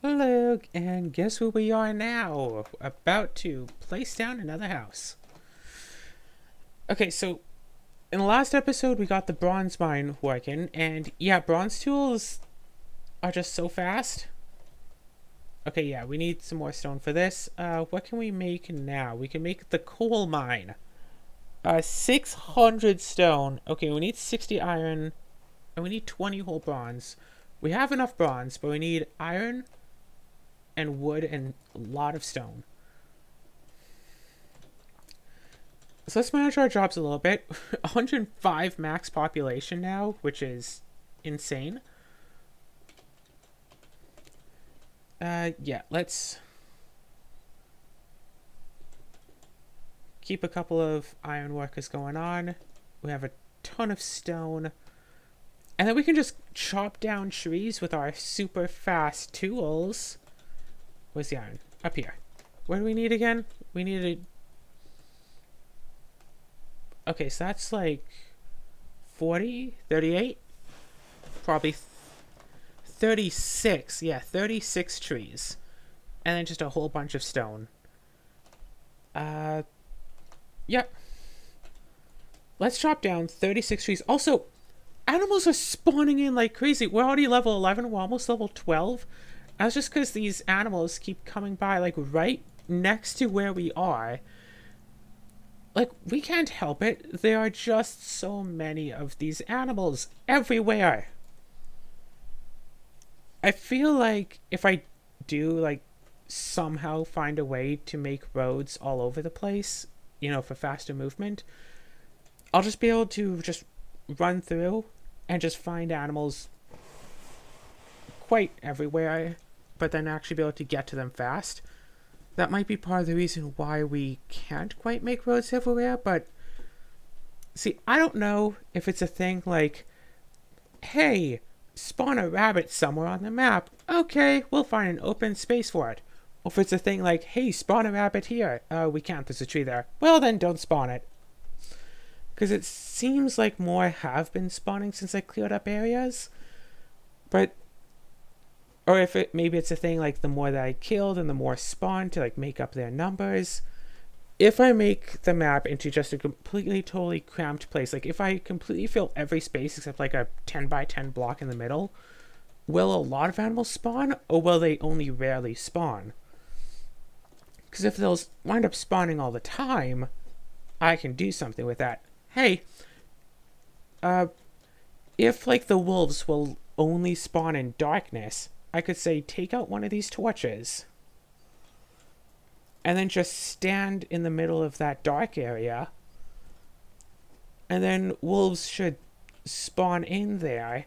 Hello, and guess who we are now? About to place down another house. Okay, so in the last episode, we got the bronze mine working, and yeah, bronze tools are just so fast. Okay, yeah, we need some more stone for this. What can we make now? We can make the coal mine. 600 stone. Okay, we need 60 iron, and we need 20 whole bronze. We have enough bronze, but we need iron and wood and a lot of stone. So let's manage our jobs a little bit. 105 max population now, which is insane. Yeah, let's keep a couple of iron workers going on. We have a ton of stone. And then we can just chop down trees with our super fast tools. Where's the iron? Up here. What do we need again? We need a... Okay, so that's like 40, 38? Probably 36. Yeah, 36 trees. And then just a whole bunch of stone. Yep. Let's chop down 36 trees. Also, animals are spawning in like crazy. We're already level 11. We're almost level 12. That's just because these animals keep coming by, like, right next to where we are. Like, we can't help it. There are just so many of these animals everywhere. I feel like if I do, like, somehow find a way to make roads all over the place, you know, for faster movement, I'll just be able to just run through and just find animals quite everywhere, but then actually be able to get to them fast. That might be part of the reason why we can't quite make roads everywhere, but see, I don't know if it's a thing like, hey, spawn a rabbit somewhere on the map. Okay, we'll find an open space for it. Or if it's a thing like, hey, spawn a rabbit here. We can't, there's a tree there. Well, then don't spawn it. Because it seems like more have been spawning since I cleared up areas. But... Or if it maybe it's a thing like the more that I killed and the more spawn to like make up their numbers. If I make the map into just a completely totally cramped place, like if I completely fill every space except like a 10 by 10 block in the middle, will a lot of animals spawn or will they only rarely spawn? Because if they'll wind up spawning all the time, I can do something with that. Hey, if like the wolves will only spawn in darkness, I could say take out one of these torches and then just stand in the middle of that dark area, and then wolves should spawn in there.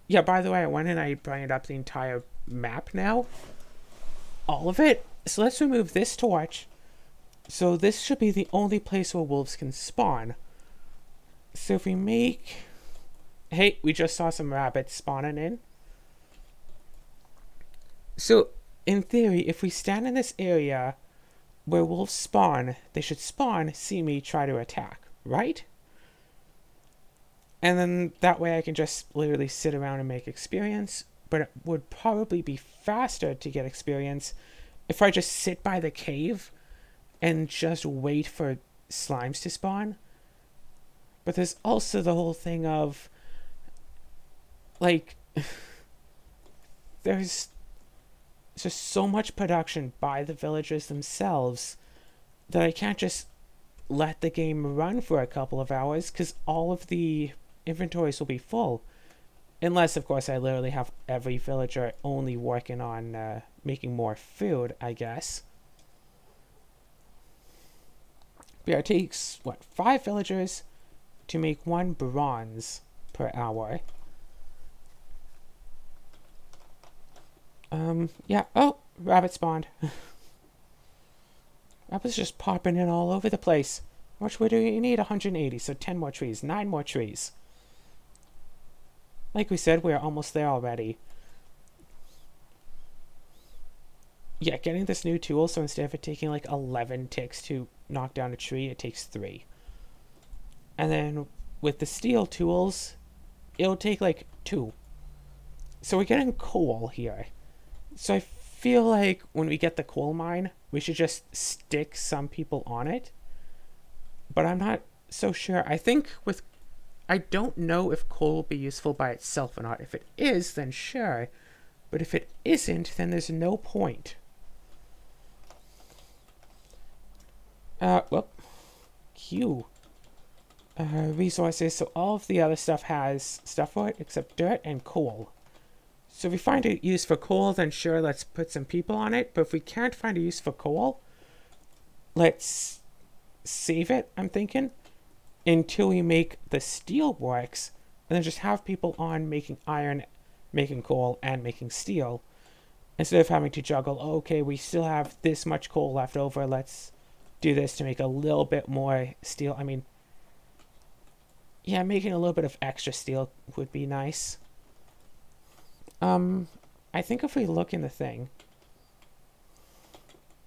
Yeah, by the way, I went and I brought up the entire map now. All of it. So let's remove this torch. So this should be the only place where wolves can spawn. So if we make... Hey, we just saw some rabbits spawning in. So, in theory, if we stand in this area where wolves spawn, they should spawn, see me, try to attack, right? And then that way I can just literally sit around and make experience, but it would probably be faster to get experience if I just sit by the cave and just wait for slimes to spawn. But there's also the whole thing of... Like, there's just so much production by the villagers themselves that I can't just let the game run for a couple of hours because all of the inventories will be full. Unless, of course, I literally have every villager only working on making more food, I guess. But yeah, it takes, what, 5 villagers to make 1 bronze per hour. Yeah. Oh, rabbit spawned. Rabbits just popping in all over the place. How much wood do you need? 180, so 10 more trees, 9 more trees. Like we said, we're almost there already. Yeah, getting this new tool, so instead of it taking like 11 ticks to knock down a tree, it takes 3. And then with the steel tools, it'll take like 2. So we're getting coal here. So I feel like when we get the coal mine, we should just stick some people on it. But I'm not so sure. I don't know if coal will be useful by itself or not. If it is, then sure. But if it isn't, then there's no point. Well, Q. Resources. So all of the other stuff has stuff for it except dirt and coal. So if we find a use for coal, then sure, let's put some people on it. But if we can't find a use for coal, let's save it, I'm thinking, until we make the steel works, and then just have people on making iron, making coal, and making steel, instead of having to juggle, oh, okay, we still have this much coal left over, let's do this to make a little bit more steel. I mean, yeah, making a little bit of extra steel would be nice. I think if we look in the thing,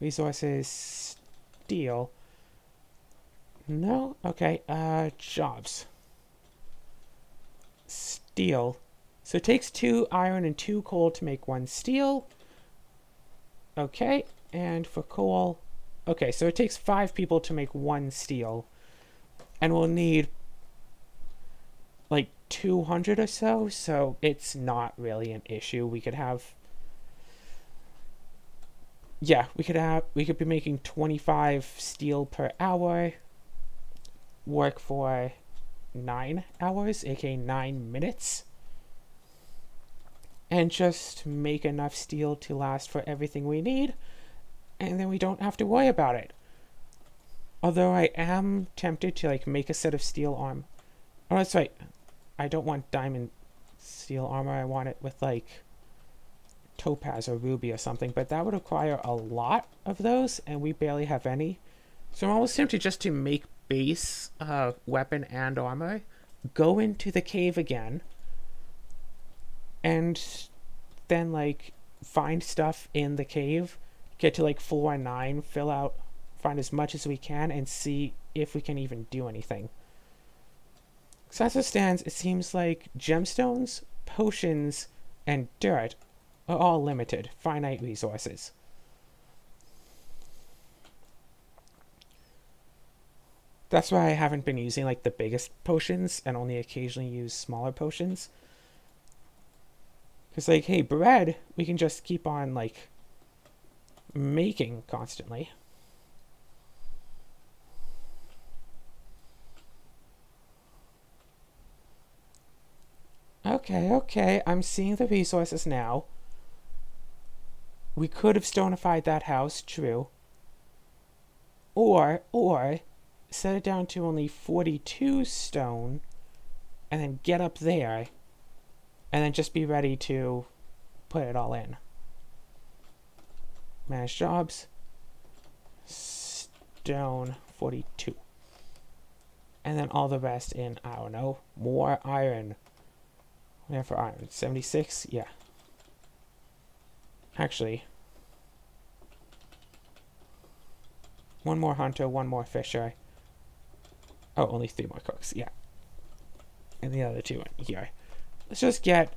resources, steel, no, okay, jobs, steel, so it takes 2 iron and 2 coal to make 1 steel, okay, and for coal, okay, so it takes 5 people to make 1 steel, and we'll need like 200 or so, so it's not really an issue. We could have, yeah, we could be making 25 steel per hour, work for 9 hours, aka 9 minutes, and just make enough steel to last for everything we need, and then we don't have to worry about it. Although I am tempted to like make a set of steel armor. Oh, that's right. I don't want diamond steel armor. I want it with like topaz or ruby or something, but that would require a lot of those, and we barely have any. So I'm almost tempted just to make base weapon and armor, go into the cave again, and then like find stuff in the cave, get to like floor 9, fill out, find as much as we can, and see if we can even do anything. So as it stands, it seems like gemstones, potions, and dirt are all limited, finite resources. That's why I haven't been using like the biggest potions and only occasionally use smaller potions. Because like, hey, bread, we can just keep on like making constantly. Okay, I'm seeing the resources now. We could have stonified that house, true. Or set it down to only 42 stone, and then get up there, and then just be ready to put it all in. Manage jobs. Stone 42. And then all the rest in, I don't know, more iron. Yeah, for iron. 76? Yeah. Actually, one more hunter, one more fisher. Oh, only 3 more cooks. Yeah. And the other 2 in here. Let's just get,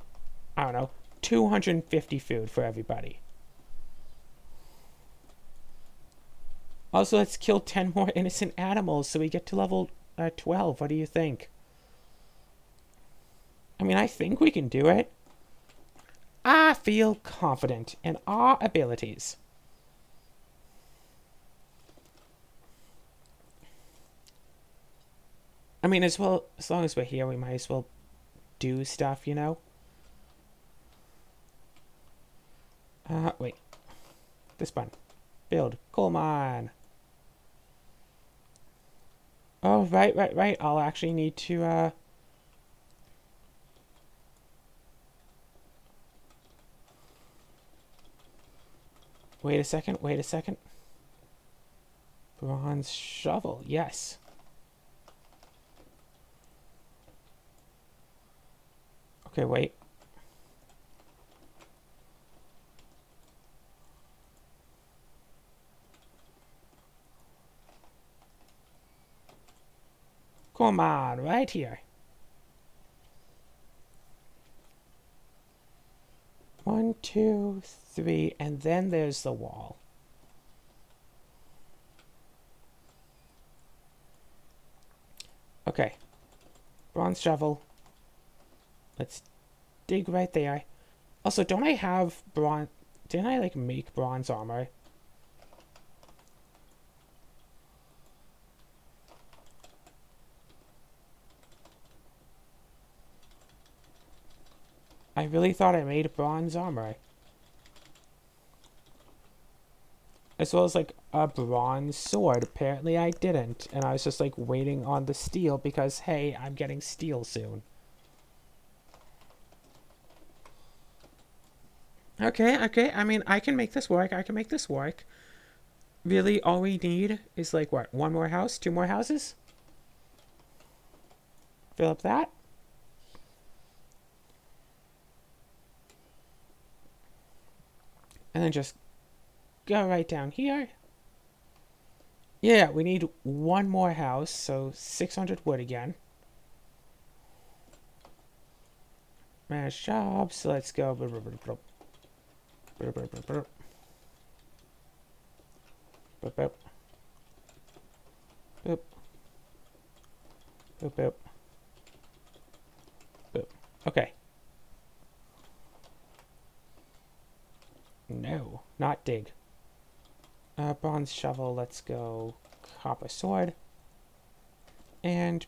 I don't know, 250 food for everybody. Also, let's kill 10 more innocent animals so we get to level 12. What do you think? I mean, I think we can do it. I feel confident in our abilities. I mean, as long as we're here, we might as well do stuff, you know? Wait. This button. Build. Coal mine. Oh, right. I'll actually need to, Wait a second. Bronze shovel, yes. Okay, wait. Come on, right here. 1, 2, 3, and then there's the wall. Okay. Bronze shovel. Let's dig right there. Also, don't I have bronze... Didn't I, like, make bronze armor? I really thought I made bronze armor. As well as, like, a bronze sword. Apparently I didn't. And I was just, like, waiting on the steel because, hey, I'm getting steel soon. Okay, okay. I mean, I can make this work. I can make this work. Really, all we need is, like, what? One more house? 2 more houses? Fill up that. And then just go right down here. Yeah, we need 1 more house, so 600 wood again. Manage jobs, so let's go. Boop. Boop. Boop. Boop, boop. Boop. Okay. No, not dig. Bronze shovel, let's go. Copper sword. And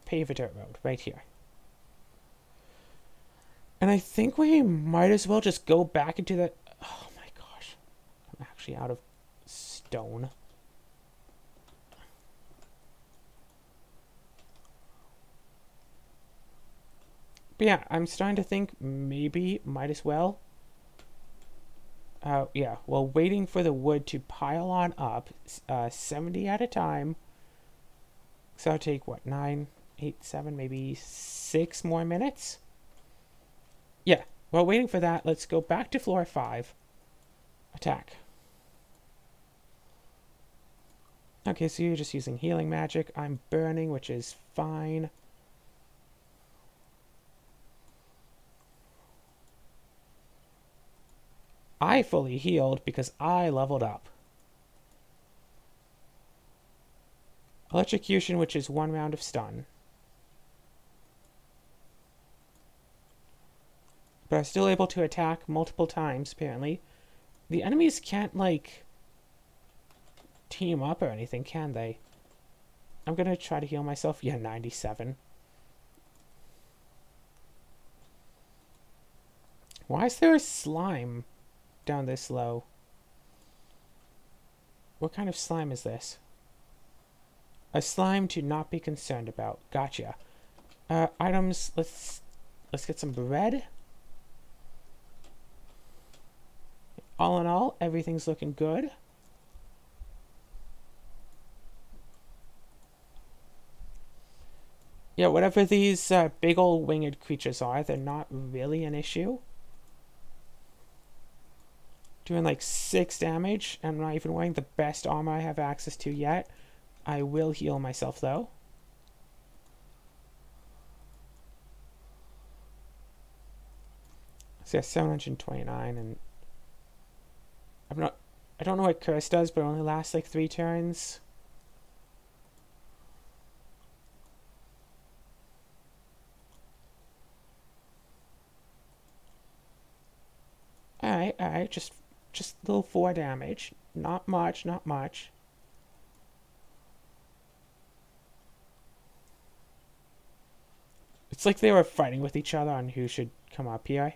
pave a dirt road right here. And I think we might as well just go back into the... Oh my gosh. I'm actually out of stone. But yeah, I'm starting to think maybe might as well. Yeah, well, waiting for the wood to pile on up, 70 at a time. So it'll take, what, 9, 8, 7, maybe 6 more minutes? Yeah, while waiting for that, let's go back to floor 5. Attack. Okay, so you're just using healing magic. I'm burning, which is fine. I fully healed because I leveled up. Electrocution, which is 1 round of stun. But I'm still able to attack multiple times, apparently. The enemies can't, like, team up or anything, can they? I'm gonna try to heal myself. Yeah, 97. Why is there a slime down this low? What kind of slime is this? A slime to not be concerned about. Gotcha. Items. Let's get some bread. All in all, everything's looking good. Yeah, whatever these big old winged creatures are, they're not really an issue. Doing like 6 damage. I'm not even wearing the best armor I have access to yet. I will heal myself though. So yeah, 729, and I don't know what curse does, but it only lasts like 3 turns. Alright, just little 4 damage. Not much, not much. It's like they were fighting with each other on who should come up here.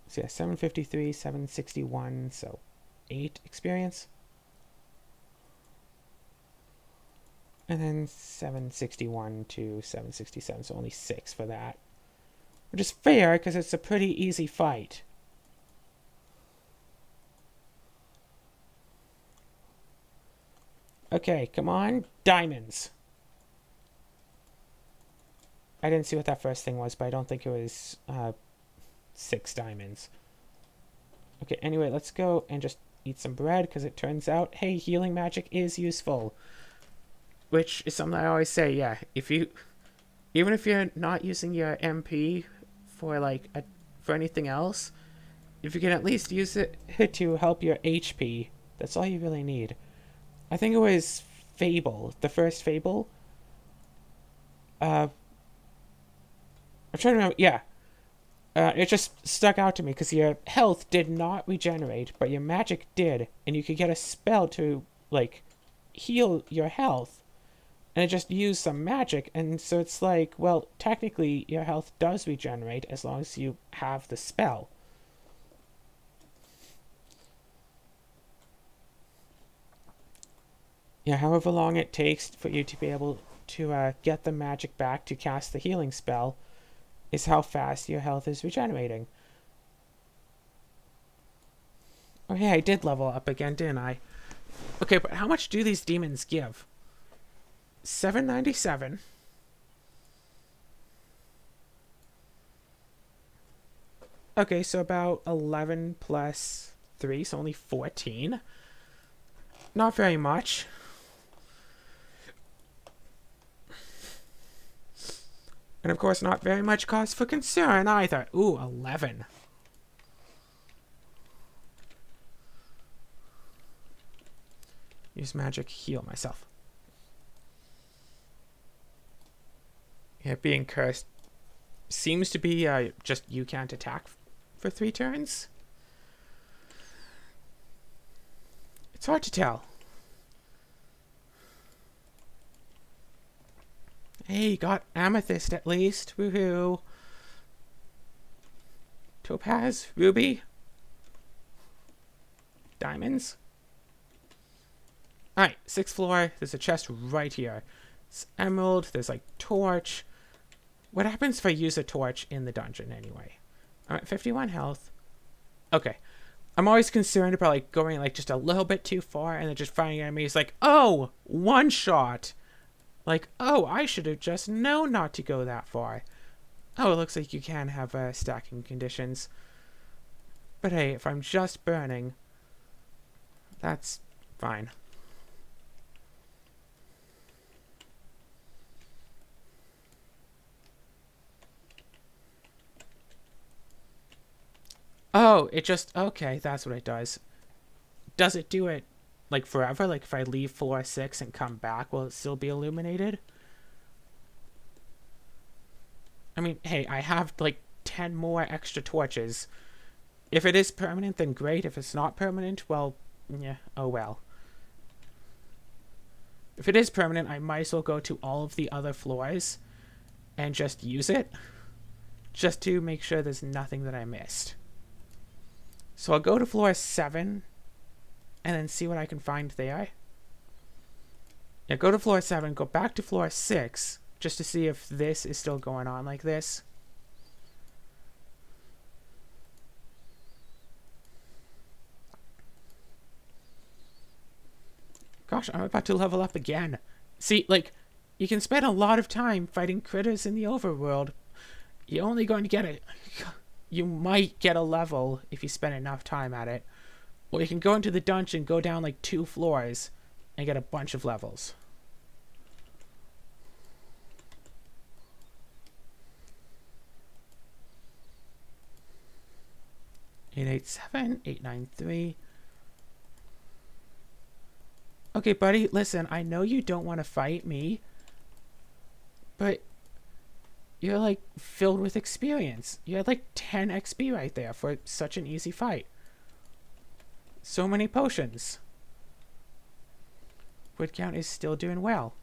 So yeah, 753, 761, so 8 experience. And then 761 to 767, so only 6 for that. Which is fair, because it's a pretty easy fight. Okay, come on. Diamonds. I didn't see what that first thing was, but I don't think it was 6 diamonds. Okay, anyway, let's go and just eat some bread, because it turns out, hey, healing magic is useful. Which is something I always say, yeah, if you Even if you're not using your MP for for anything else, if you can at least use it to help your HP, that's all you really need. I think it was Fable, the first Fable. I'm trying to remember. Yeah, it just stuck out to me because your health did not regenerate, but your magic did, and you could get a spell to heal your health, and it just used some magic, and so it's like, well, technically your health does regenerate as long as you have the spell. Yeah, however long it takes for you to be able to get the magic back to cast the healing spell is how fast your health is regenerating. Oh, hey, I did level up again, didn't I? Okay, but how much do these demons give? 797. Okay, so about 11 plus 3, so only 14. Not very much. And of course, not very much cause for concern either. Ooh, 11. Use magic, heal myself. Yeah, being cursed seems to be just you can't attack for 3 turns. It's hard to tell. Hey, got amethyst at least. Woohoo. Topaz, ruby, diamonds. Alright, 6th floor. There's a chest right here. It's emerald. There's torch. What happens if I use a torch in the dungeon anyway? Alright, 51 health. Okay. I'm always concerned about going just a little bit too far and then just finding enemies oh, one shot. Oh, I should have just known not to go that far. Oh, it looks like you can have stacking conditions. But hey, if I'm just burning, that's fine. Oh, it just... Okay, that's what it does. Does it do it, forever? If I leave floor 6 and come back, will it still be illuminated? I mean, hey, I have, 10 more extra torches. If it is permanent, then great. If it's not permanent, well, yeah, oh well. If it is permanent, I might as well go to all of the other floors and just use it. Just to make sure there's nothing that I missed. So I'll go to floor 7 and then see what I can find there. Yeah, go to floor 7, go back to floor 6 just to see if this is still going on like this. Gosh, I'm about to level up again. See, you can spend a lot of time fighting critters in the overworld. You're only going to get it. You might get a level if you spend enough time at it. Or you can go into the dungeon, go down 2 floors, and get a bunch of levels. 887, 893. Okay, buddy, listen, I know you don't want to fight me, but you're filled with experience. You had 10 XP right there for such an easy fight. So many potions. Wood count is still doing well.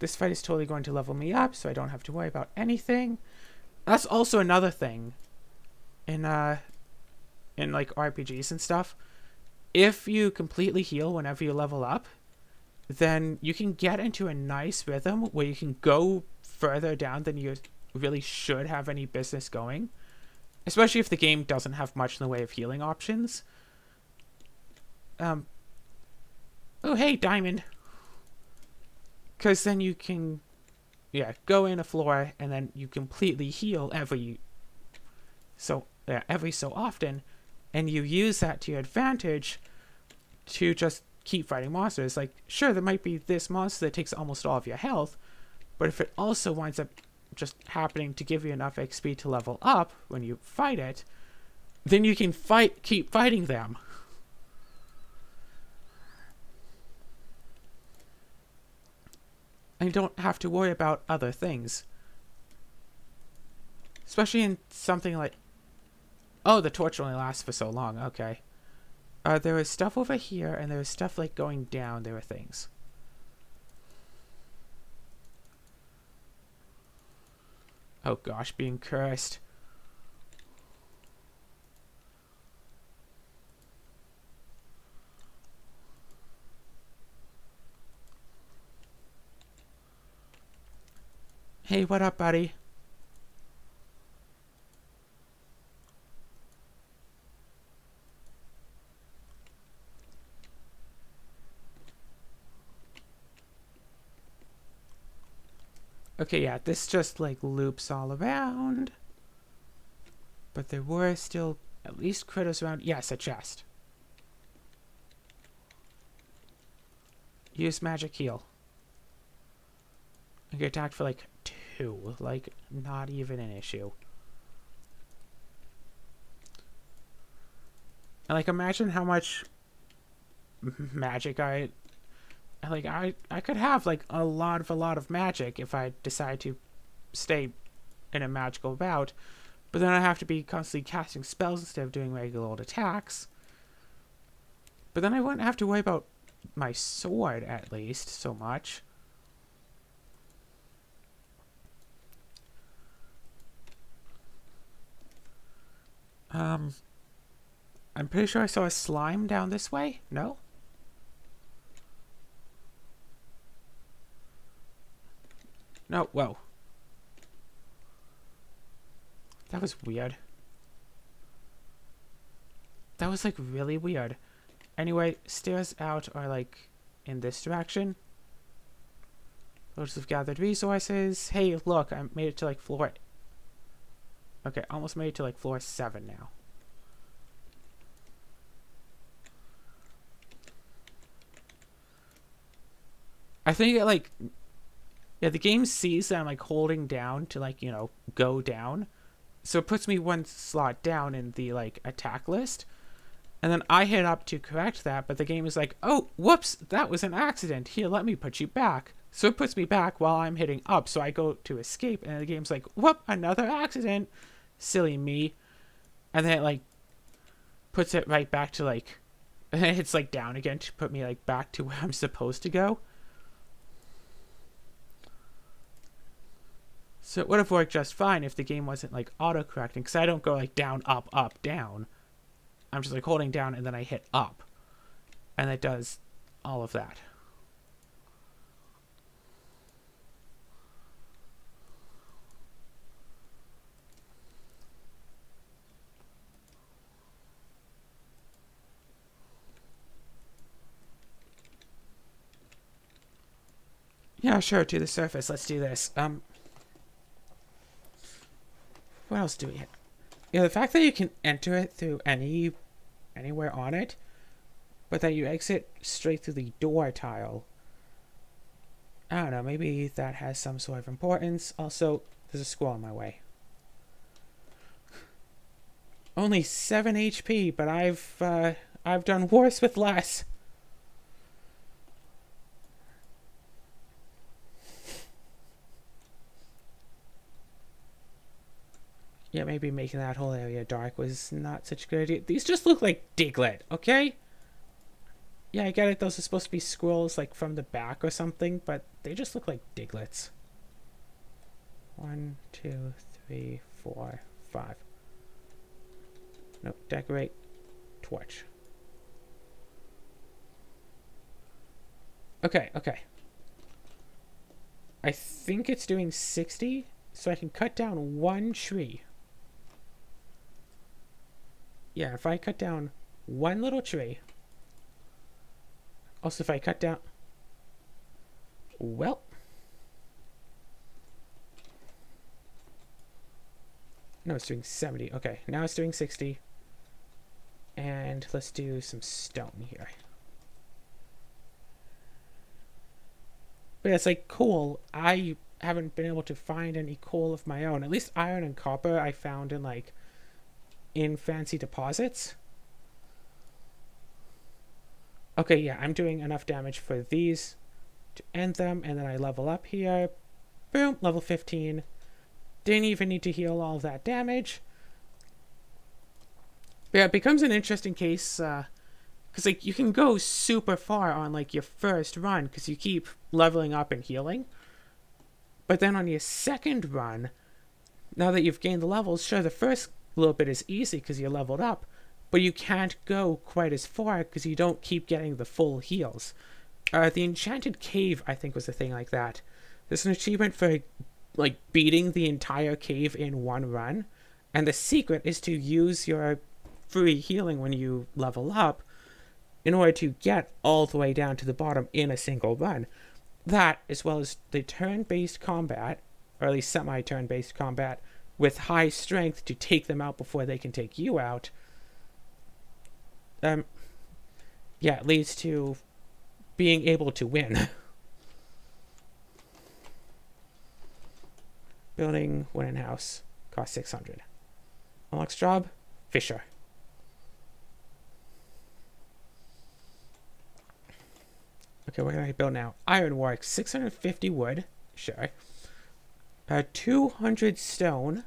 This fight is totally going to level me up, so I don't have to worry about anything. That's also another thing in RPGs and stuff. If you completely heal whenever you level up, then you can get into a nice rhythm where you can go further down than you really should have any business going. Especially if the game doesn't have much in the way of healing options. Oh, hey, diamond. Because then you can, go in a floor and then you completely heal every so often. And you use that to your advantage to just keep fighting monsters. Like, sure, there might be this monster that takes almost all of your health, but if it also winds up just happening to give you enough XP to level up when you fight it, then you can keep fighting them. And you don't have to worry about other things. Especially in something like... Oh, the torch only lasts for so long. Okay. There was stuff over here, and there was stuff, like, going down. There were things. Oh, gosh, being cursed. Hey, what up, buddy? Okay, yeah, this just, like, loops all around. But there were still at least critters around. Yes, a chest. Use magic heal. I get attacked for, like, 2. Like, not even an issue. And, like, imagine how much magic I could have, like, a lot of magic if I decide to stay in a magical bout, but then I have to be constantly casting spells instead of doing regular old attacks. But then I wouldn't have to worry about my sword, at least, so much. I'm pretty sure I saw a slime down this way. No? No, whoa. That was weird. That was, like, really weird. Anyway, stairs out are, like, in this direction. Loads of gathered resources. Hey, look, I made it to, like, floor... Okay, almost made it to, like, floor 7 now. I think it, like... Yeah, the game sees that I'm, like, holding down to, like, you know, go down. So it puts me one slot down in the, like, attack list. And then I hit up to correct that, but the game is like, oh, whoops, that was an accident. Here, let me put you back. So it puts me back while I'm hitting up. So I go to escape, and the game's like, whoop, another accident. Silly me. And then it, like, puts it right back to, like, and it hits, like, down again to put me, like, back to where I'm supposed to go. So it would have worked just fine if the game wasn't, like, auto-correcting, because I don't go, like, down, up, down. I'm just, like, holding down, and then I hit up. And it does all of that. Yeah, sure, to the surface. Let's do this. What else do we have? Yeah, the fact that you can enter it through anywhere on it, but that you exit straight through the door tile. I don't know, maybe that has some sort of importance. Also, there's a squirrel in my way. Only 7 HP, but I've done worse with less. Yeah, maybe making that whole area dark was not such a good idea. These just look like Diglett, okay? Yeah, I get it. Those are supposed to be squirrels, like, from the back or something, but they just look like Diglets. 1, 2, 3, 4, 5. Nope, decorate. Torch. Okay, okay. I think it's doing 60, so I can cut down 1 tree. Yeah, if I cut down 1 little tree. Also, if I cut down... Well. No, it's doing 70. Okay, now it's doing 60. And let's do some stone here. But yeah, it's like coal. I haven't been able to find any coal of my own. At least iron and copper I found in like in fancy deposits. Okay, yeah, I'm doing enough damage for these to end them, and then I level up here. Boom, level 15. Didn't even need to heal all of that damage. But yeah, it becomes an interesting case, because like you can go super far on like your first run because you keep leveling up and healing. But then on your second run, now that you've gained the levels, sure, the first little bit is easy because you're leveled up, but you can't go quite as far because you don't keep getting the full heals. The Enchanted Cave, I think, was a thing like that. There's an achievement for like beating the entire cave in one run, and the secret is to use your free healing when you level up in order to get all the way down to the bottom in a single run. That, as well as the turn-based combat, or at least semi-turn-based combat, with high strength to take them out before they can take you out, yeah, it leads to being able to win. Building wooden house cost 600. Unlocks job, Fisher. Okay, what can I build now? Ironwork, 650 wood, sure. 200 stone,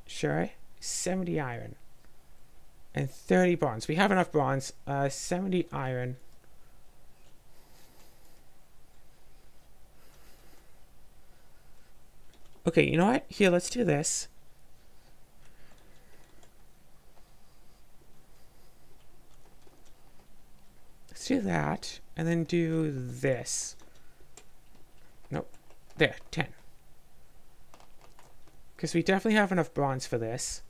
sure. 70 iron. And 30 bronze. We have enough bronze. 70 iron. Okay, you know what? Here, let's do this. Let's do that. And then do this. Nope. There, 10. Because we definitely have enough bronze for this.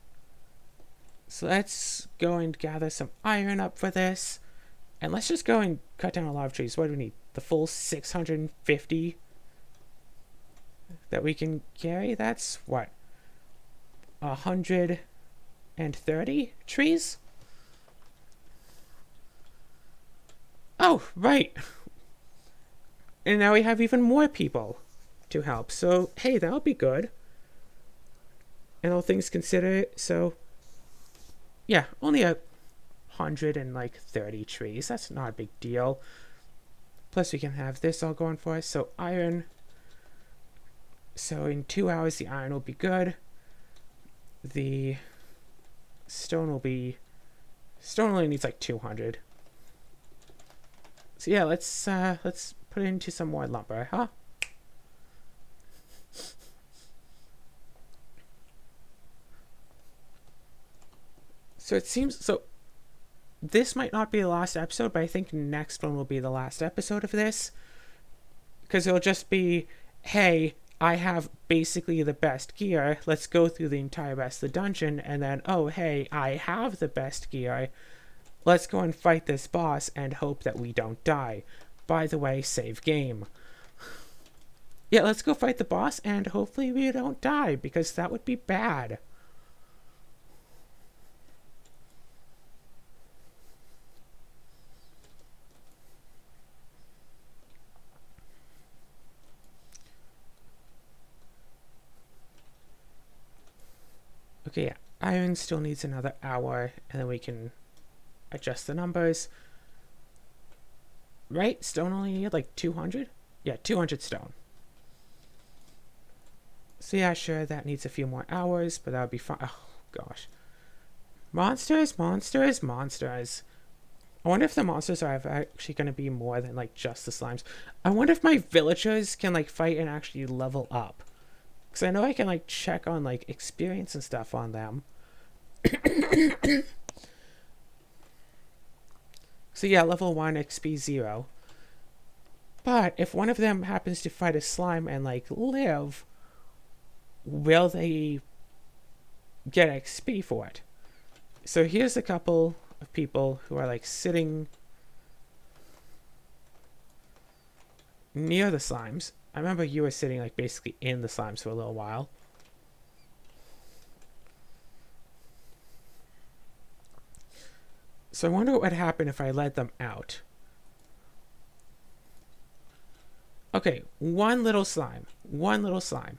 So let's go and gather some iron up for this. And let's just go and cut down a lot of trees. What do we need? The full 650 that we can carry? That's what? 130 trees? Oh, right. And now we have even more people to help. So, hey, that'll be good. And all things considered, so yeah, only 130 trees. That's not a big deal. Plus, we can have this all going for us. So, iron. So, in 2 hours, the iron will be good. The stone will be... Stone only needs like 200. So, yeah, let's put it into some more lumber, huh? So it seems, so this might not be the last episode, but I think next one will be the last episode of this. Because it'll just be, hey, I have basically the best gear. Let's go through the entire rest of the dungeon. And then, oh, hey, I have the best gear. Let's go and fight this boss and hope that we don't die. By the way, save game. Yeah, let's go fight the boss and hopefully we don't die, because that would be bad. Okay, yeah, iron still needs another hour, and then we can adjust the numbers. Right? Stone only needed like 200? Yeah, 200 stone. So yeah, sure, that needs a few more hours, but that would be fine. Oh, gosh. Monsters, monsters, monsters. I wonder if the monsters are actually going to be more than like just the slimes. I wonder if my villagers can like fight and actually level up. Because I know I can like check on like experience and stuff on them. So yeah, level 1, XP 0. But if one of them happens to fight a slime and like live, will they get XP for it? So here's a couple of people who are like sitting near the slimes. I remember you were sitting like basically in the slimes for a little while. So I wonder what would happen if I let them out. Okay, one little slime. One little slime.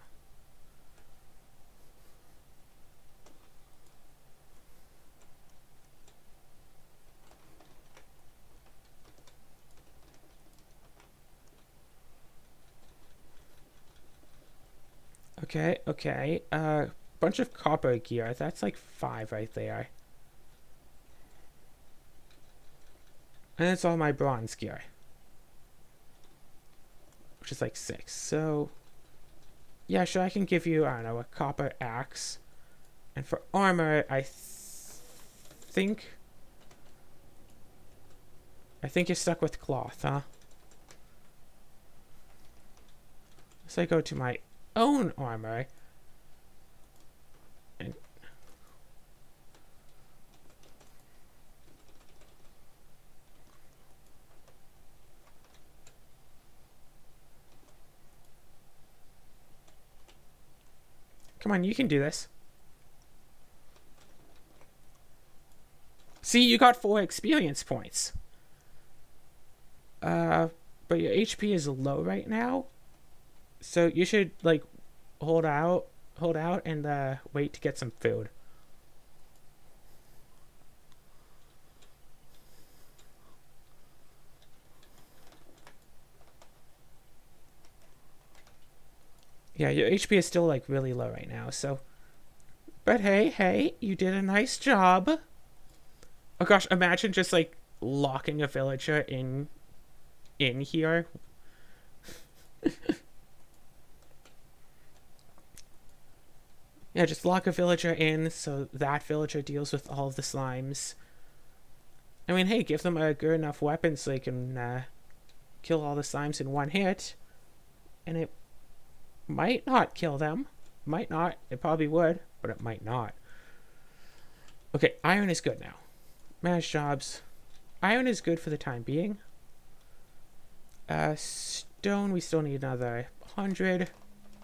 Okay, okay. Bunch of copper gear. That's like 5 right there. And that's all my bronze gear, which is like 6. So, yeah, sure, I can give you, I don't know, a copper axe. And for armor, I think you're stuck with cloth, huh? So I go to my own armor. And come on, you can do this. See, you got 4 experience points. But your HP is low right now. So you should, like, hold out and wait to get some food. Yeah, your HP is still, like, really low right now, so... But hey, you did a nice job. Oh gosh, imagine just, like, locking a villager in here. Yeah, just lock a villager in so that villager deals with all of the slimes. I mean, hey, give them a good enough weapon so they can kill all the slimes in one hit. And it might not kill them. Might not. It probably would, but it might not. Okay, iron is good now. Manage jobs. Iron is good for the time being. Stone, we still need another 100.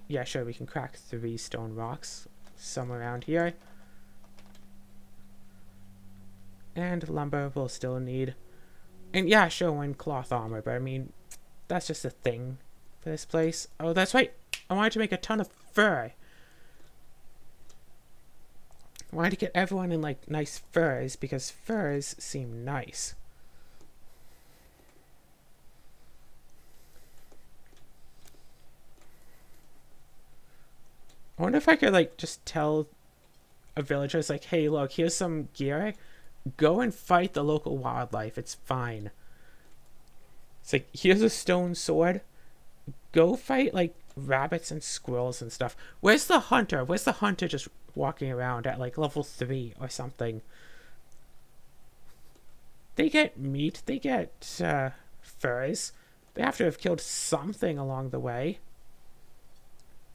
Yeah, sure, we can crack 3 stone rocks somewhere around here. And lumber we'll still need. And yeah, sure, 1 cloth armor, but I mean, that's just a thing for this place. Oh, that's right. I wanted to make a ton of fur. I wanted to get everyone in, like, nice furs, because furs seem nice. I wonder if I could, like, just tell a villager, it's like, hey, look, here's some gear. Go and fight the local wildlife. It's fine. It's like, here's a stone sword. Go fight, like, rabbits and squirrels and stuff. Where's the hunter? Where's the hunter just walking around at, like, level 3 or something? They get meat. They get furs. They have to have killed something along the way.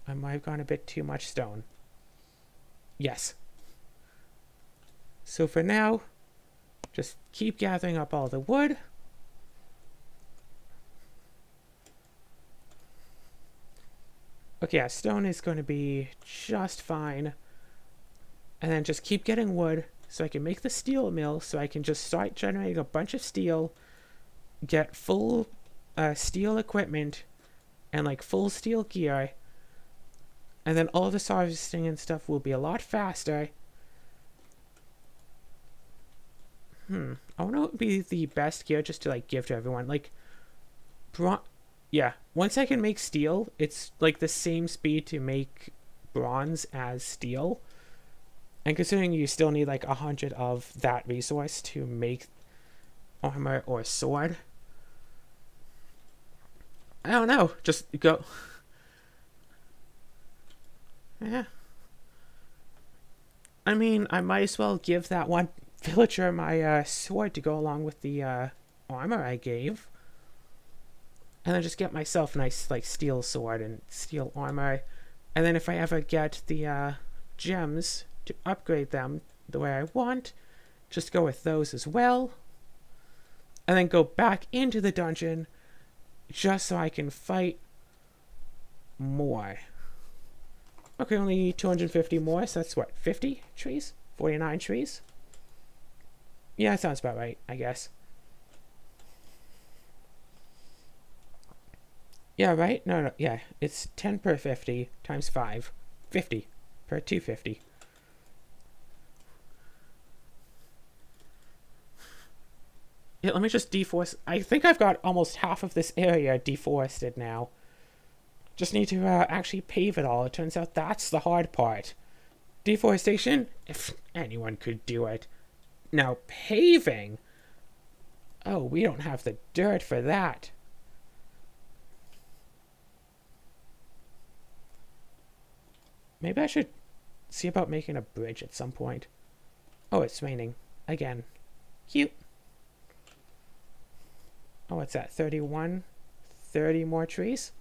I might have gone a bit too much stone. Yes. So for now, just keep gathering up all the wood. Okay, yeah, stone is going to be just fine. And then just keep getting wood so I can make the steel mill so I can just start generating a bunch of steel, get full steel equipment and like full steel gear. And then all this harvesting and stuff will be a lot faster. I wonder what would be the best gear just to like give to everyone. Like, yeah, once I can make steel, it's like the same speed to make bronze as steel. And considering you still need like 100 of that resource to make armor or sword, I don't know, just go. Yeah. I mean, I might as well give that one villager my sword to go along with the armor I gave. And then just get myself a nice like steel sword and steel armor. And then if I ever get the gems to upgrade them the way I want, just go with those as well. And then go back into the dungeon just so I can fight more. Okay, only 250 more, so that's what, 50 trees? 49 trees? Yeah, that sounds about right, I guess. Yeah, right? No, no, yeah. It's 10 per 50 times 5. 50 per 250. Yeah, let me just deforest. I think I've got almost half of this area deforested now. Just need to actually pave it all. It turns out that's the hard part. Deforestation? If anyone could do it. Now, paving? Oh, we don't have the dirt for that. Maybe I should see about making a bridge at some point. Oh, it's raining. Again. Cute. Oh, what's that? 31? 30 more trees?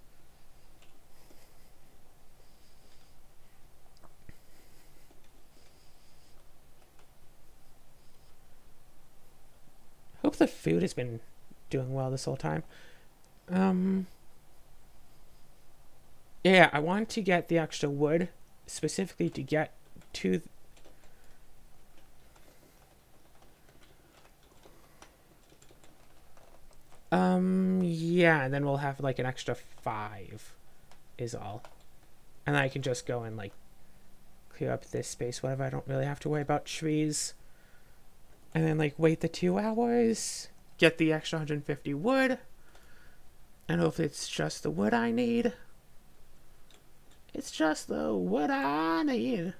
Hope the food has been doing well this whole time. Yeah, I want to get the extra wood specifically to get to yeah, and then we'll have like an extra 5 is all. And then I can just go and like clear up this space, whatever. I don't really have to worry about trees. And then like wait the 2 hours, get the extra 150 wood, and hopefully it's just the wood I need. It's just the wood I need.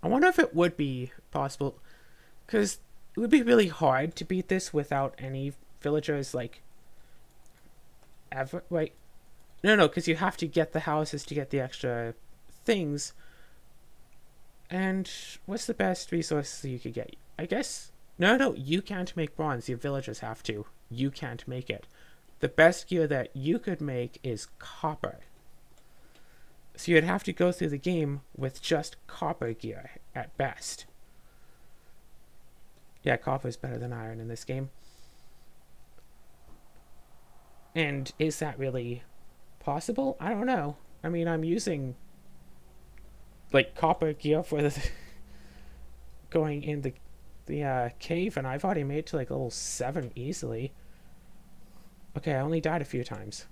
I wonder if it would be possible, because it would be really hard to beat this without any villagers, like, ever. Wait. No, because you have to get the houses to get the extra things. And what's the best resource you could get? I guess... No, you can't make bronze. Your villagers have to. You can't make it. The best gear that you could make is copper. So you'd have to go through the game with just copper gear at best. Yeah, copper is better than iron in this game. And is that really possible? I don't know. I mean, I'm using like copper gear for the going in the cave, and I've already made to like level 7 easily. Okay, I only died a few times.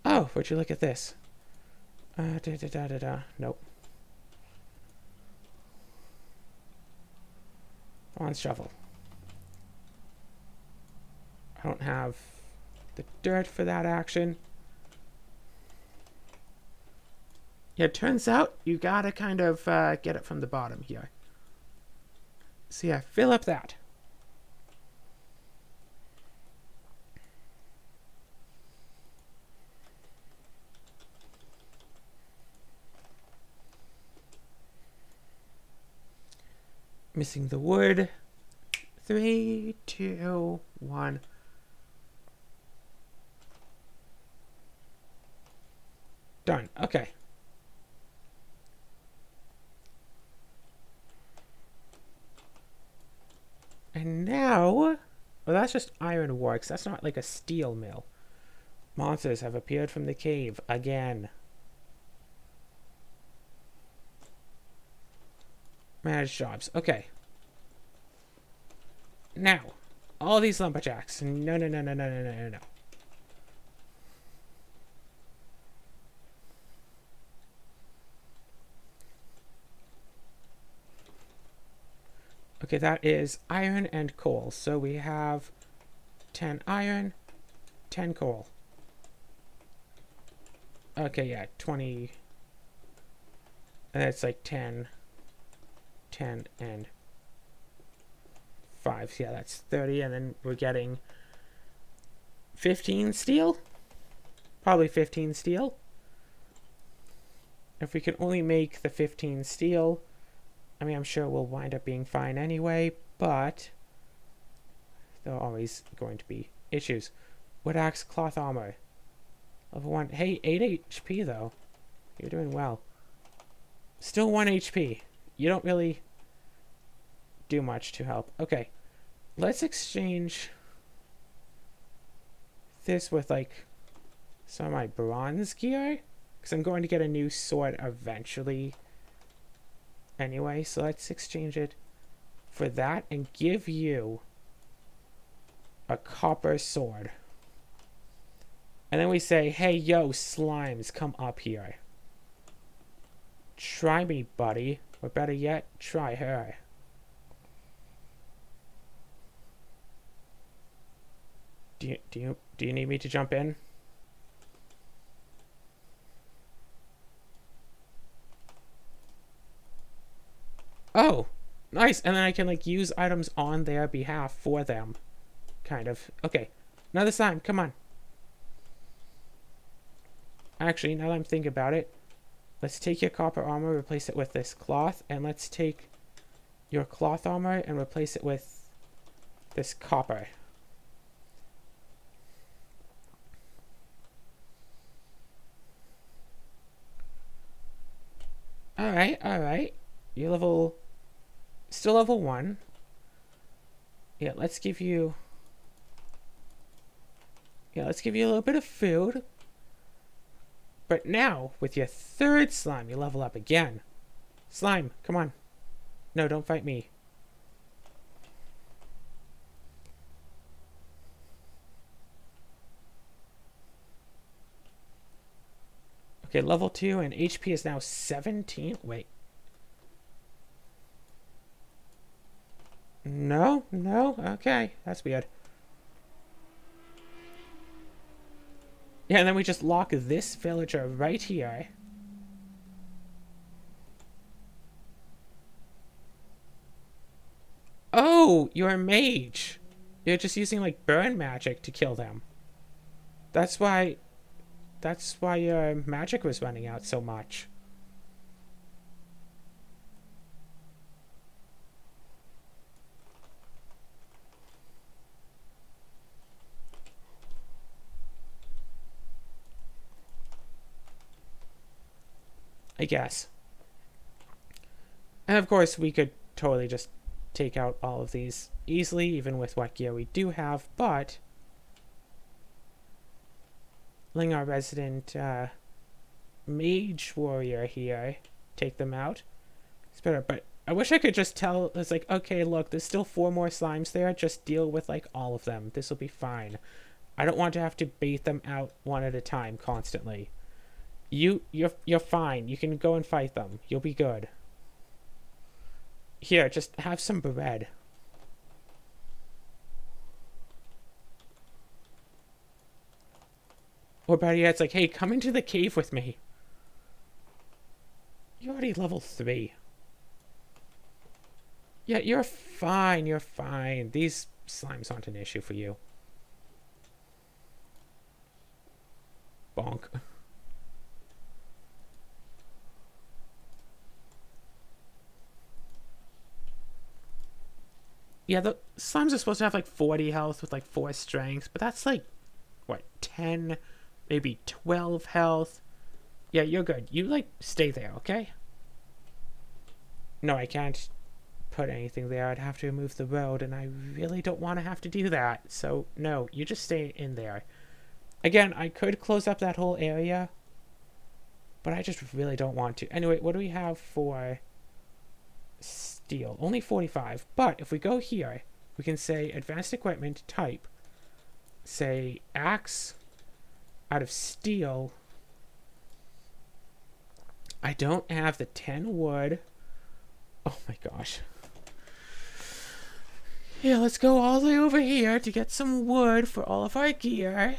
Oh, would you look at this? Nope. Bronze shovel. I don't have the dirt for that action. Yeah, it turns out you gotta kind of get it from the bottom here. So yeah, fill up that. Missing the wood. 3, 2, 1. Done. Okay. And now... Well, that's just iron works. That's not like a steel mill. Monsters have appeared from the cave again. Manage jobs. Okay. Now, all these lumberjacks. No. Okay, that is iron and coal. So we have 10 iron, 10 coal. Okay, yeah, 20. And it's like 10, 10, and 5. So yeah, that's 30. And then we're getting 15 steel. Probably 15 steel. If we can only make the 15 steel, I mean, I'm sure we'll wind up being fine anyway, but there are always going to be issues. Wood axe, cloth armor. Level 1. Hey, 8 HP though. You're doing well. Still 1 HP. You don't really do much to help. Okay. Let's exchange this with like some of my bronze gear, because I'm going to get a new sword eventually anyway. So let's exchange it for that and give you a copper sword. And then we say, hey, yo, slimes, come up here. Try me, buddy. Or better yet, try her. Do you need me to jump in? Oh, nice. And then I can like use items on their behalf for them. Kind of. Okay. Another slime. Come on. Actually, now that I'm thinking about it, let's take your copper armor, replace it with this cloth, and let's take your cloth armor and replace it with this copper. Alright, alright. You're level... Still level 1. Yeah, let's give you... Yeah, let's give you a little bit of food. But now, with your third slime, you level up again. Slime, come on. No, don't fight me. Okay, level 2, and HP is now 17. Wait. No, no, okay. That's weird. Yeah, and then we just lock this villager right here. Oh, you're a mage. You're just using, like, burn magic to kill them. That's why your magic was running out so much. I guess. And of course, we could totally just take out all of these easily, even with what gear we do have, but letting our resident mage warrior here take them out, it's better. But I wish I could just tell, it's like, okay, look, there's still 4 more slimes there, just deal with like all of them. This will be fine. I don't want to have to bait them out one at a time constantly. You're fine. You can go and fight them. You'll be good. Here, just have some bread. Or better yet, it's like, hey, come into the cave with me. You're already level 3. Yeah, you're fine. You're fine. These slimes aren't an issue for you. Bonk. Yeah, the slimes are supposed to have like 40 health with like 4 strength, but that's like, what, 10, maybe 12 health? Yeah, you're good. You like stay there, okay? No, I can't put anything there. I'd have to move the road, and I really don't want to have to do that. So, no, you just stay in there. Again, I could close up that whole area, but I just really don't want to. Anyway, what do we have for steel? Only 45. But if we go here, we can say advanced equipment type, say axe out of steel. I don't have the 10 wood. Oh my gosh. Yeah, let's go all the way over here to get some wood for all of our gear.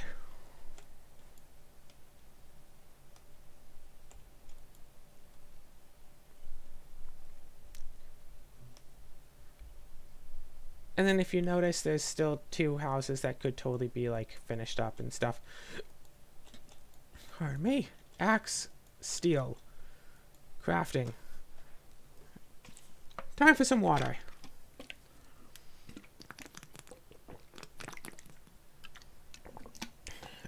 And then if you notice, there's still 2 houses that could totally be like finished up and stuff. Pardon me. Axe, steel, crafting. Time for some water.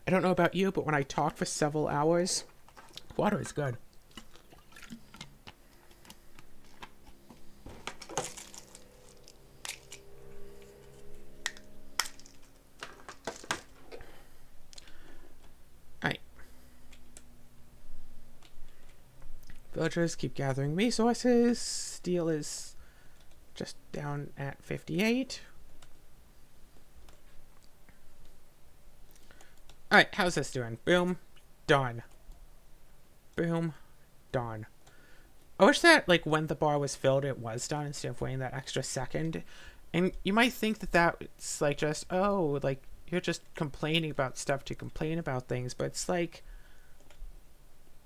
I don't know about you, but when I talk for several hours, water is good. Alright. Villagers keep gathering resources. Steel is just down at 58. Alright, how's this doing? Boom. Done. Boom. Done. I wish that, like, when the bar was filled, it was done instead of waiting that extra second. And you might think that that's, like, just, oh, like, you're just complaining about stuff to complain about things, but it's like,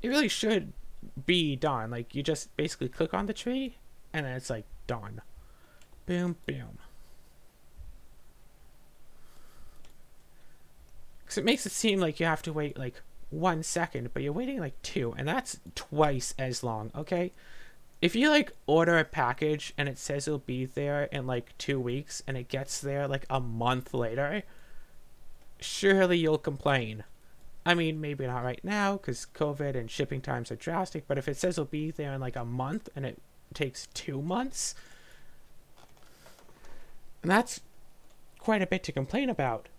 it really should be done. Like, you just basically click on the tree, and then it's, like, done. Boom, boom. Because it makes it seem like you have to wait, like, 1 second, but you're waiting, like, 2, and that's twice as long, okay? If you, like, order a package, and it says it'll be there in, like, 2 weeks, and it gets there, like, a month later, surely you'll complain. I mean, maybe not right now, because COVID and shipping times are drastic, but if it says it'll be there in, like, a month, and it takes 2 months, and that's quite a bit to complain about.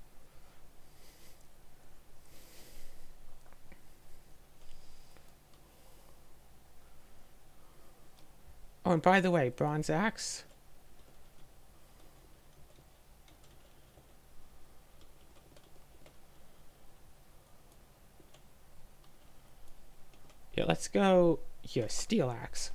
Oh, and by the way, bronze axe. Yeah, let's go here, steel axe.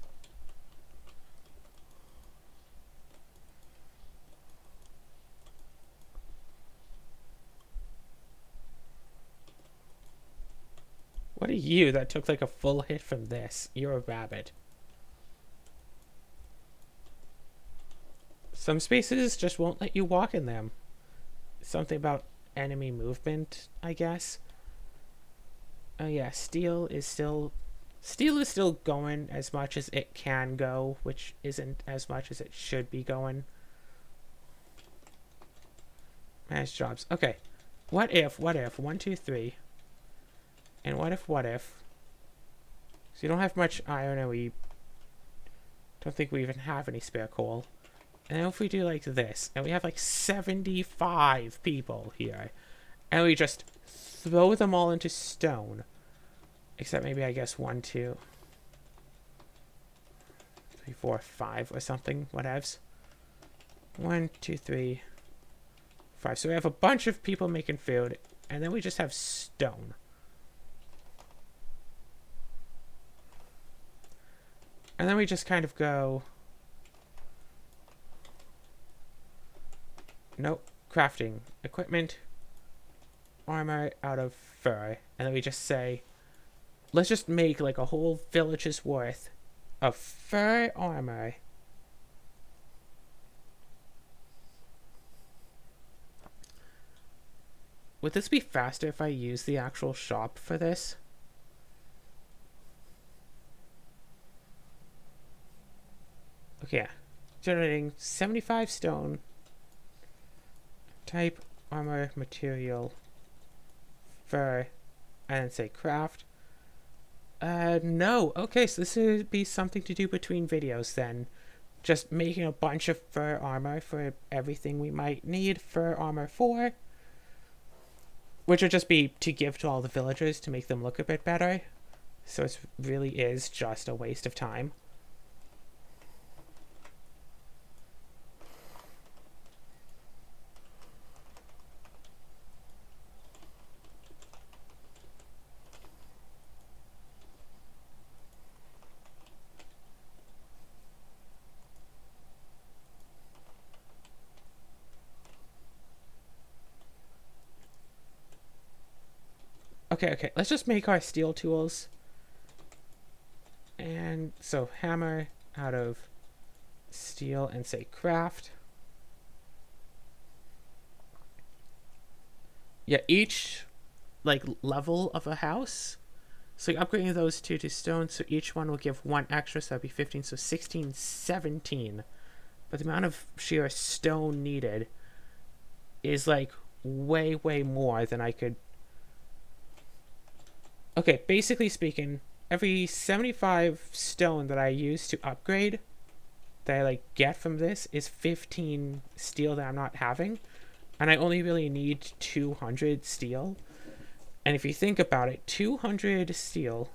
What are you that took like a full hit from this? You're a rabbit. Some spaces just won't let you walk in them. Something about enemy movement, I guess. Oh yeah, steel is still going as much as it can go, which isn't as much as it should be going. Manage jobs. Okay. What if, 1, 2, 3. And what if, so you don't have much iron, and we don't think we even have any spare coal. And if we do like this, and we have like 75 people here, and we just throw them all into stone, except maybe I guess 1, 2, 3, 4, 5 or something, whatevs. 1, 2, 3, 5. So we have a bunch of people making food, and then we just have stone. And then we just kind of go, nope, crafting equipment, armor out of fur. And then we just say, let's just make like a whole village's worth of fur armor. Would this be faster if I use the actual shop for this? Okay, yeah. Generating 75 stone. Type, armor, material, fur, and then say craft. No. Okay, so this would be something to do between videos then. Just making a bunch of fur armor for everything we might need fur armor for. Which would just be to give to all the villagers to make them look a bit better. So it really is just a waste of time. Okay, let's just make our steel tools. And so hammer out of steel and say craft. Yeah, each like level of a house. So you're upgrading those two to stone, so each one will give 1 extra, so that'd be 15, so 16, 17. But the amount of sheer stone needed is like way more than I could. Okay, basically speaking, every 75 stone that I use to upgrade, that I like get from this, is 15 steel that I'm not having. And I only really need 200 steel. And if you think about it, 200 steel.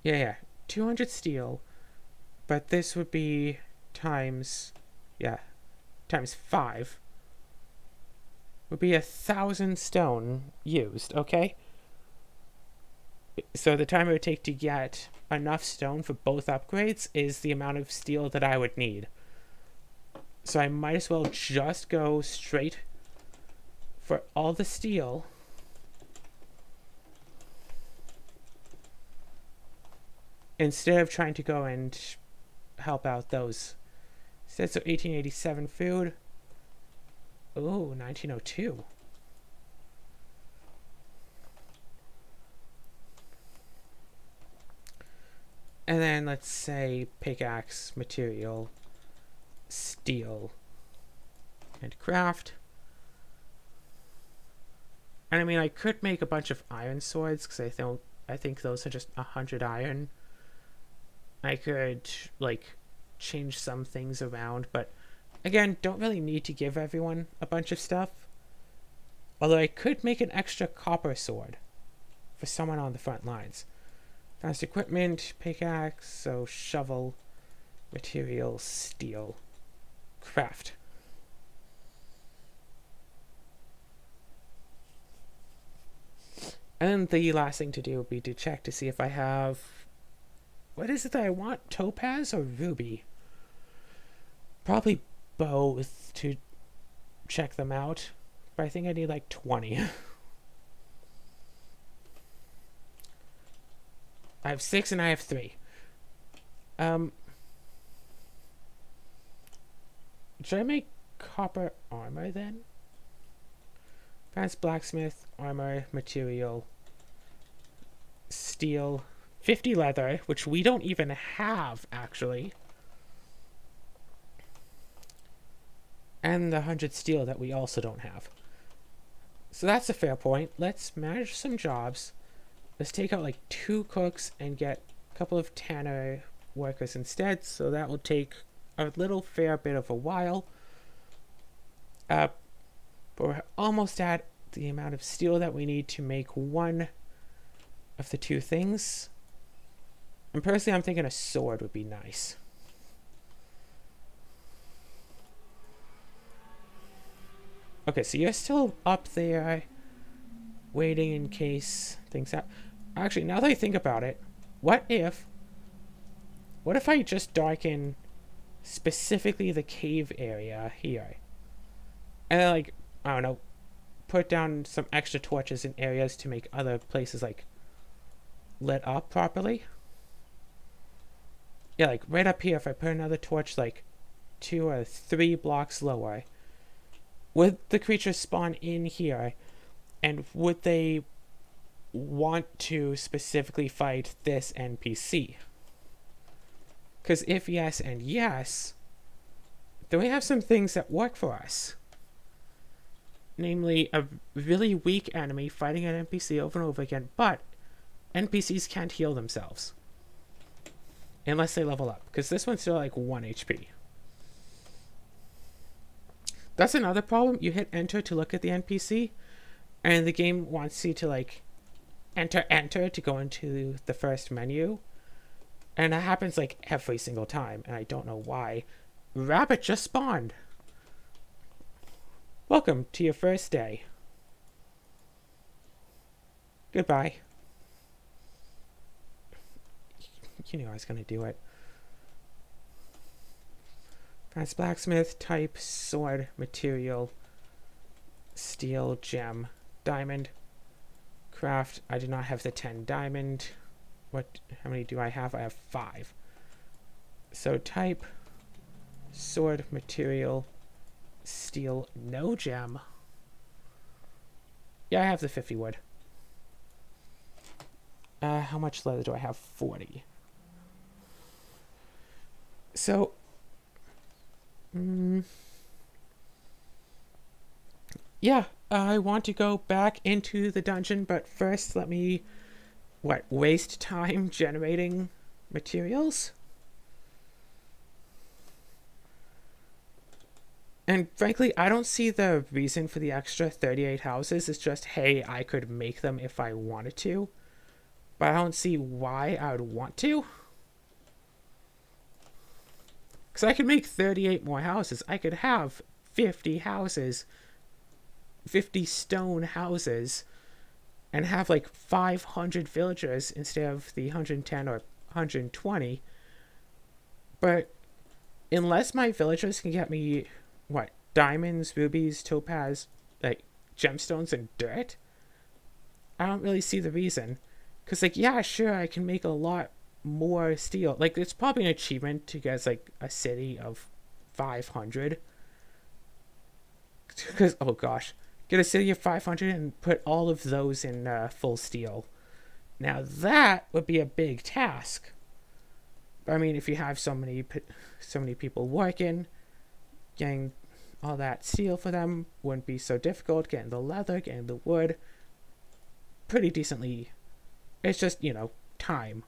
Yeah, 200 steel. But this would be times 5. would be 1,000 stone used, okay? So the time it would take to get enough stone for both upgrades is the amount of steel that I would need. So I might as well just go straight for all the steel. Instead of trying to go and help out those. So 1887 food. Oh, 1902. And then let's say pickaxe, material, steel, and craft. And I mean, I could make a bunch of iron swords because I think those are just 100 iron. I could like change some things around, but again, don't really need to give everyone a bunch of stuff. Although I could make an extra copper sword for someone on the front lines. Fast equipment, pickaxe, so shovel, material, steel, craft. And the last thing to do would be to check to see if I have... What is it that I want? Topaz or ruby? Probably both to check them out. But I think I need like 20. I have 6 and I have 3. Should I make copper armor then? Advanced blacksmith, armor, material, steel, 50 leather, which we don't even have, actually. And the 100 steel that we also don't have. So that's a fair point. Let's manage some jobs. Let's take out like 2 cooks and get a couple of tanner workers instead. So that will take a little fair bit of a while. But we're almost at the amount of steel that we need to make one of the 2 things. And personally, I'm thinking a sword would be nice. Okay, so you're still up there waiting in case things happen. Actually, now that I think about it, what if I just darken specifically the cave area here? And then, like, I don't know, put down some extra torches in areas to make other places, like, lit up properly. Yeah, like, right up here, if I put another torch, like, 2 or 3 blocks lower, would the creatures spawn in here? And would they want to specifically fight this NPC? Because if yes and yes, then we have some things that work for us. Namely, a really weak enemy fighting an NPC over and over again, but NPCs can't heal themselves. Unless they level up. Because this one's still like 1 HP. That's another problem. You hit enter to look at the NPC, and the game wants you to like enter to go into the first menu. And that happens like every single time, and I don't know why. Rabbit just spawned. Welcome to your first day. Goodbye. You knew I was gonna do it. Advanced blacksmith, type, sword, material, steel, gem, diamond, craft. I do not have the 10 diamond. How many do I have? I have 5. So type, sword, material, steel, no gem. Yeah, I have the 50 wood. How much leather do I have? 40. So, yeah, I want to go back into the dungeon, but first let me, waste time generating materials? And frankly, I don't see the reason for the extra 38 houses. It's just, hey, I could make them if I wanted to, but I don't see why I would want to. Because I could make 38 more houses. I could have 50 houses 50 stone houses and have like 500 villagers instead of the 110 or 120. But unless my villagers can get me, what, diamonds, rubies, topaz, like gemstones and dirt, I don't really see the reason. Because, like, yeah, sure, I can make a lot more steel. Like, it's probably an achievement to get, like, a city of 500. Because, oh gosh, get a city of 500 and put all of those in full steel. Now, that would be a big task. But, I mean, if you have so many people working, getting all that steel for them wouldn't be so difficult. Getting the leather, getting the wood, pretty decently. It's just, time.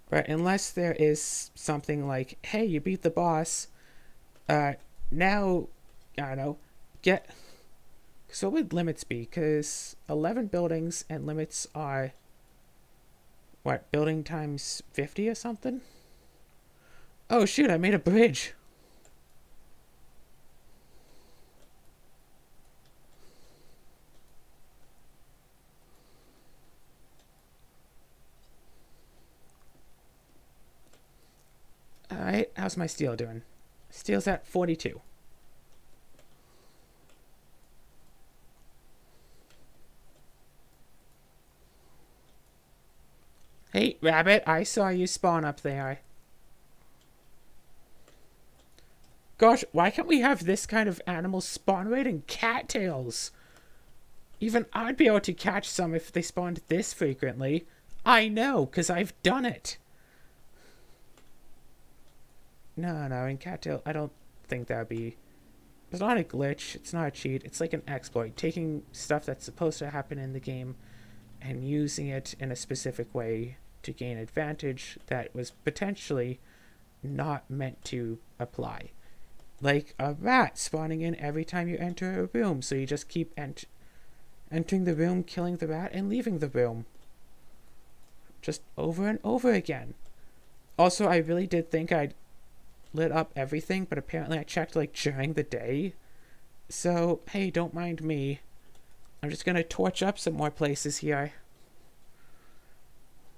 But unless there is something like, hey, you beat the boss, now, I don't know, get... So what would limits be? Because 11 buildings and limits are, what, building times 50 or something? Oh shoot, I made a bridge. Alright, how's my steel doing? Steel's at 42. Hey, rabbit, I saw you spawn up there. Gosh, why can't we have this kind of animal spawn rate in cattails? Even I'd be able to catch some if they spawned this frequently. I know, because I've done it. No, in cattail, I don't think that would be... It's not a glitch, it's not a cheat, it's like an exploit. Taking stuff that's supposed to happen in the game and using it in a specific way to gain advantage that was potentially not meant to apply. Like a rat spawning in every time you enter a room, so you just keep entering the room, killing the rat, and leaving the room. Just over and over again. Also, I really did think I'd lit up everything, but apparently I checked like during the day. So, hey, don't mind me. I'm just gonna torch up some more places here.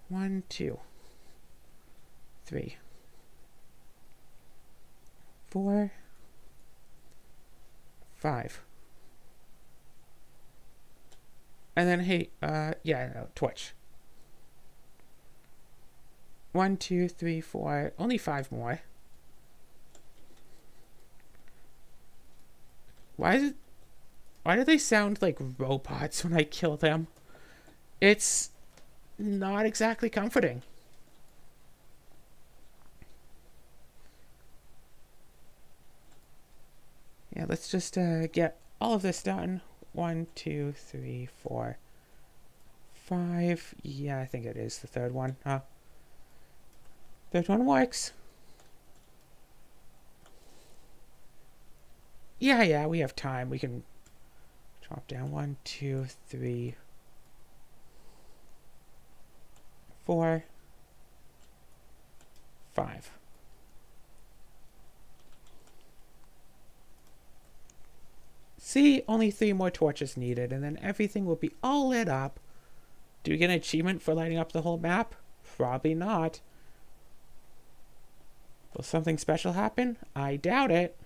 1, 2, 3, 4, 5. And then, hey, yeah, no, torch. 1, 2, 3, 4, only 5 more. Why do they sound like robots when I kill them? It's not exactly comforting. Yeah, let's just get all of this done. 1, 2, 3, 4, 5. Yeah, I think it is the third one, huh? Third one works. Yeah, we have time. We can drop down 1, 2, 3, 4, 5. See, only 3 more torches needed, and then everything will be all lit up. Do we get an achievement for lighting up the whole map? Probably not. Will something special happen? I doubt it.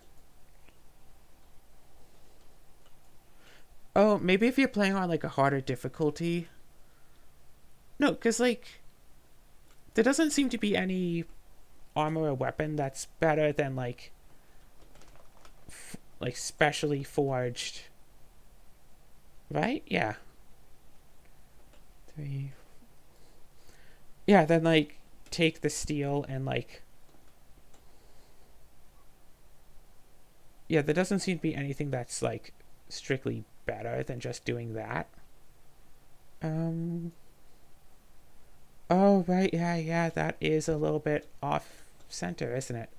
Oh, maybe if you're playing on, like, a harder difficulty. No, because, like, there doesn't seem to be any armor or weapon that's better than, like specially forged. Right? Yeah. 3. Yeah, then, like, take the steel and, like... Yeah, there doesn't seem to be anything that's, like, strictly better than just doing that. Oh, right, yeah, that is a little bit off center, isn't it?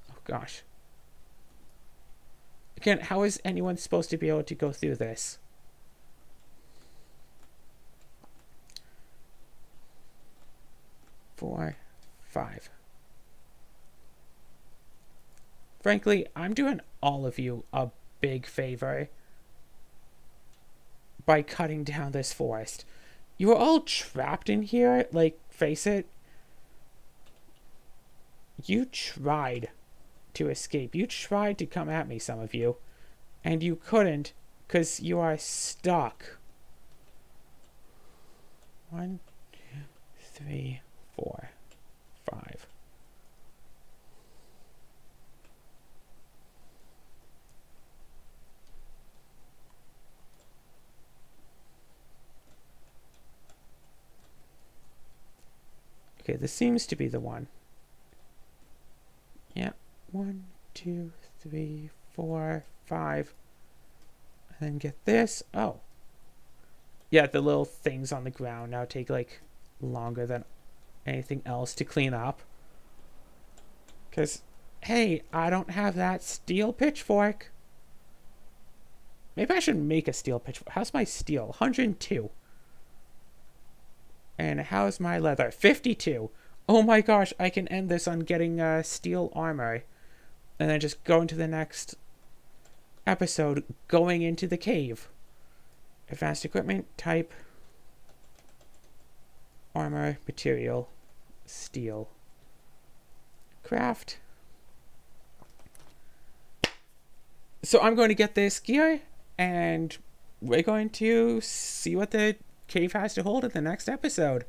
Oh, gosh. Again, how is anyone supposed to be able to go through this? Four, five. Frankly, I'm doing all of you a big favor by cutting down this forest. You are all trapped in here, like, face it. You tried to escape. You tried to come at me, some of you. And you couldn't, because you are stuck. 1, 2, 3, 4, 5. Okay, this seems to be the one. Yeah, 1, 2, 3, 4, 5. And then get this. Oh. Yeah, the little things on the ground now take, like, longer than anything else to clean up. Because, hey, I don't have that steel pitchfork. Maybe I should make a steel pitchfork. How's my steel? 102. And how's my leather? 52. Oh my gosh, I can end this on getting steel armor. And then just go into the next episode, going into the cave. Advanced equipment, type, armor, material, steel, craft. So I'm going to get this gear, and we're going to see what the cave has to hold in the next episode.